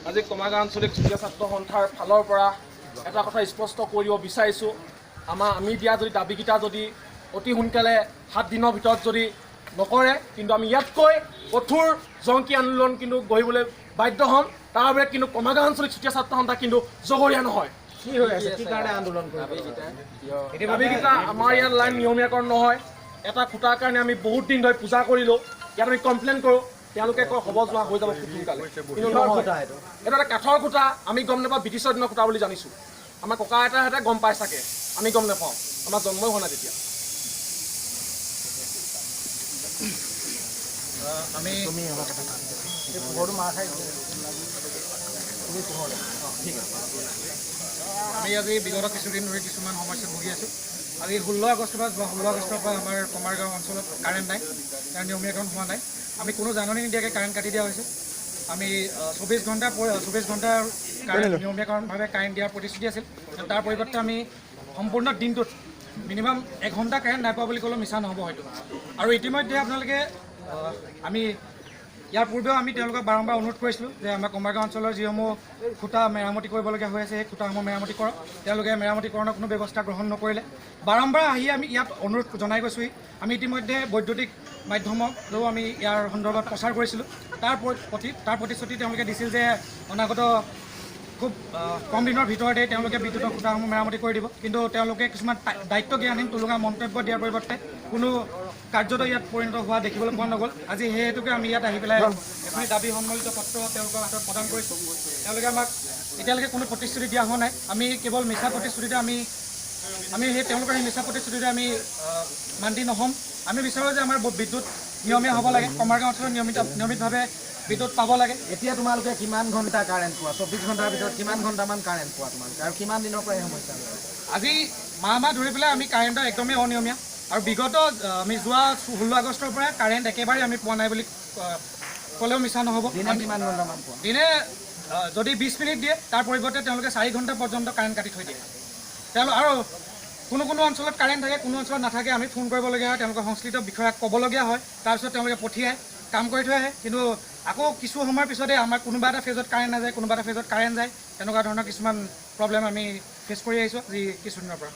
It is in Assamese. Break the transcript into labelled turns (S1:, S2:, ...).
S1: আজি কমাৰগাঁও আঞ্চলিক চুতীয়া ছাত্ৰ সন্থাৰ ফালৰ পৰা এটা কথা স্পষ্ট কৰিব বিচাৰিছোঁ, আমি দিয়া যদি দাবীকেইটা যদি অতি সোনকালে 7 দিনৰ ভিতৰত যদি নকৰে, কিন্তু আমি ইয়াতকৈ কঠোৰ জংকী আন্দোলন কিন্তু গঢ়িবলৈ বাধ্য হ'ম। তাৰ বাবে কিন্তু কমাৰগাঁও আঞ্চলিক চুতীয়া ছাত্ৰ সন্থা কিন্তু জগৰীয়া নহয়।
S2: কি হৈ আছে, কি কাৰণে আন্দোলন কৰিব?
S1: দাবীকেইটা আমাৰ ইয়াত লাইন নিয়মীয়াকৰণ নহয়। এটা খুটাৰ কাৰণে আমি বহুত দিন ধৰি পূজা কৰিলোঁ, ইয়াত আমি কমপ্লেইন কৰোঁ, তেওঁলোকে কয় হ'ব যোৱা হৈ যাব খুব সোনকালে। কিন্তু এইটো এটা কাঠৰ খুটা, আমি গম নাপাওঁ, ব্ৰিটিছৰ দিনৰ খুটা বুলি জানিছোঁ। আমাৰ ককা আইতাহঁতে গম পাই চাগে, আমি গম নাপাওঁ, আমাৰ জন্মই হোৱা নাই তেতিয়া।
S2: আমি আজি বিগত কিছুদিন ধৰি কিছুমান সমস্যাত ভুগি আছোঁ। আজি 16 আগষ্টৰ পৰা 16 আগষ্টৰ পৰা আমাৰ কমাৰগাঁও অঞ্চলত কাৰেণ্ট নাই, তাৰ নিয়মীয়াকৰণ হোৱা নাই। আমি কোনো জাননী নিদিয়াকৈ কাৰেণ্ট কাটি দিয়া হৈছে। আমি 24 ঘণ্টাৰ নিয়মীয়াকৰণভাৱে কাৰেণ্ট দিয়াৰ প্ৰতিশ্ৰুতি আছিল। তাৰ পৰিৱৰ্তে আমি সম্পূৰ্ণ দিনটোত মিনিমাম 1 ঘণ্টা কাৰেণ্ট নাই পোৱা বুলি ক'লেও মিছা নহ'ব হয়তো। আৰু ইতিমধ্যে আপোনালোকে আমি ইয়াৰ পূৰ্বেও আমি তেওঁলোকক বাৰম্বাৰ অনুৰোধ কৰিছিলোঁ যে আমাৰ কমাৰগাঁও অঞ্চলৰ যিসমূহ খুঁটা মেৰামতি কৰিবলগীয়া হৈ আছে, সেই খুঁটাসমূহ মেৰামতি কৰক। তেওঁলোকে মেৰামতিকৰণৰ কোনো ব্যৱস্থা গ্ৰহণ নকৰিলে। বাৰম্বাৰ আহি আমি ইয়াত অনুৰোধ জনাই গৈছোঁহি। আমি ইতিমধ্যে বৈদ্যুতিক মাধ্যমলৈও আমি ইয়াৰ সন্দৰ্ভত প্ৰচাৰ কৰিছিলোঁ। তাৰ প্ৰতিশ্ৰুতি তেওঁলোকে দিছিল যে অনাগত খুব কম দিনৰ ভিতৰতে তেওঁলোকে বিদ্যুতৰ খুঁটাসমূহ মেৰামতি কৰি দিব। কিন্তু তেওঁলোকে কিছুমান দায়িত্বজ্ঞানহীন টুলুঙা মন্তব্য দিয়াৰ পৰিৱৰ্তে কোনো কাৰ্যত ইয়াত পৰিণত হোৱা দেখিবলৈ পোৱা নগ'ল। আজি সেই হেতুকে আমি ইয়াত আহি পেলাই এখন দাবী সন্মিলিত পত্ৰ তেওঁলোকৰ হাতত প্ৰদান কৰিছোঁ। তেওঁলোকে আমাক এতিয়ালৈকে কোনো প্ৰতিশ্ৰুতি দিয়া হোৱা নাই। আমি কেৱল মিছা প্ৰতিশ্ৰুতিতে আমি সেই তেওঁলোকৰ সেই মিছা প্ৰতিশ্ৰুতিতে আমি মান্তি নহ'ম। আমি বিচাৰোঁ যে আমাৰ বিদ্যুৎ নিয়মীয়া হ'ব লাগে, কমাৰগাঁও অঞ্চলত নিয়মিতভাৱে বিদ্যুৎ পাব লাগে।
S3: এতিয়া তোমালোকে কিমান ঘণ্টা কাৰেণ্ট পোৱা? 24 ঘণ্টাৰ ভিতৰত কিমান ঘণ্টামান কাৰেণ্ট পোৱা তোমালোকে, আৰু কিমান দিনৰ পৰা এই সমস্যা?
S2: আজি মাহ ধৰি পেলাই আমি কাৰেণ্টৰ একদমেই অনিয়মীয়া। আৰু বিগত আমি যোৱা 16 আগষ্টৰ পৰা কাৰেণ্ট একেবাৰে আমি পোৱা নাই বুলি ক'লেও মিছা নহ'ব।
S3: দিনে কিমান ঘণ্টামান পোৱা?
S2: দিনে যদি 20 মিনিট দিয়ে, তাৰ পৰিৱৰ্তে তেওঁলোকে 4 ঘণ্টা পৰ্যন্ত কাৰেণ্ট কাটি থৈ দিয়ে। আৰু কোনো অঞ্চলত কাৰেণ্ট থাকে, কোনো অঞ্চলত নাথাকে। আমি ফোন কৰিবলগীয়া হয়, তেওঁলোকৰ সংশ্লিষ্ট বিষয়াক ক'বলগীয়া হয়। তাৰপিছত তেওঁলোকে পঠিয়াই কাম কৰি থৈ আহে। কিন্তু আকৌ কিছু সময়ৰ পিছতে আমাৰ কোনোবা এটা ফেজত কাৰেণ্ট নাযায়, কোনোবা এটা ফেজত কাৰেণ্ট যায়। তেনেকুৱা ধৰণৰ কিছুমান প্ৰব্লেম আমি ফেচ কৰি আহিছোঁ আজি কিছুদিনৰ পৰা।